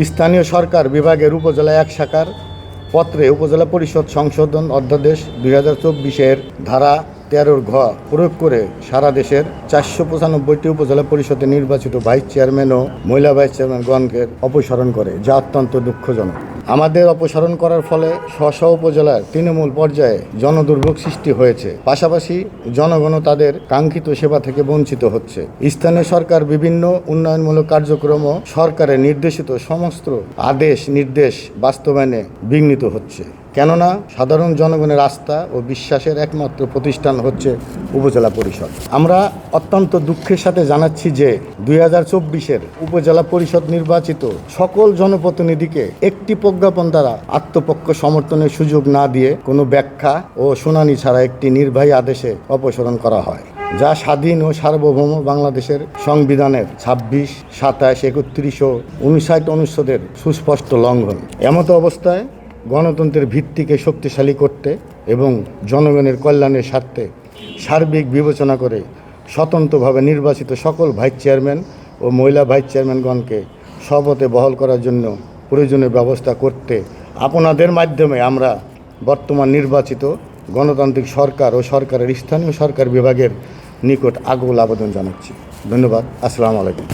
স্থানীয় সরকার বিভাগের উপজেলা ১ শাখার পত্রে উপজেলা পরিষদ সংশোধন অধ্যাদেশ ২০২৪-এর ধারা ১৩ ঘ প্রয়োগ করে সারা দেশের ৪৯৫টি উপজেলা পরিষদে নির্বাচিত ভাইস চেয়ারম্যান ও মহিলা ভাইস চেয়ারম্যানগণকে অপসারণ করে, যা অত্যন্ত দুঃখজনক। আমাদের অপসারণ করার ফলে স্ব উপজেলার তৃণমূল পর্যায়ে জনদুর্ভোগ সৃষ্টি হয়েছে, পাশাপাশি জনগণও তাদের কাঙ্ক্ষিত সেবা থেকে বঞ্চিত হচ্ছে। স্থানীয় সরকার বিভিন্ন উন্নয়নমূলক কার্যক্রম ও সরকারের নির্দেশিত সমস্ত আদেশ নির্দেশ বাস্তবায়নে বিঘ্নিত হচ্ছে, কেননা সাধারণ জনগণের আস্থা ও বিশ্বাসের একমাত্র প্রতিষ্ঠান হচ্ছে উপজেলা পরিষদ। আমরা অত্যন্ত দুঃখের সাথে জানাচ্ছি যে ২০২৪-এর উপজেলা পরিষদ নির্বাচিত সকল জনপ্রতিনিধিকে একটি প্রজ্ঞাপন দ্বারা আত্মপক্ষ সমর্থনের সুযোগ না দিয়ে কোনো ব্যাখ্যা ও শুনানি ছাড়া একটি নির্বাহী আদেশে অপসারণ করা হয়, যা স্বাধীন ও সার্বভৌম বাংলাদেশের সংবিধানের ২৬, ২৭, ৩১ ও ৫৯ অনুচ্ছেদের সুস্পষ্ট লঙ্ঘন। এমতো অবস্থায় গণতন্ত্রের ভিত্তিকে শক্তিশালী করতে এবং জনগণের কল্যাণের স্বার্থে সার্বিক বিবেচনা করে স্বতন্ত্রভাবে নির্বাচিত সকল ভাইস চেয়ারম্যান ও মহিলা ভাইস চেয়ারম্যানগণকে শপথে বহাল করার জন্য প্রয়োজনীয় ব্যবস্থা করতে আপনাদের মাধ্যমে আমরা বর্তমান নির্বাচিত গণতান্ত্রিক সরকার ও সরকারের স্থানীয় সরকার বিভাগের নিকট আকুল আবেদন জানাচ্ছি। ধন্যবাদ। আসসালামু আলাইকুম।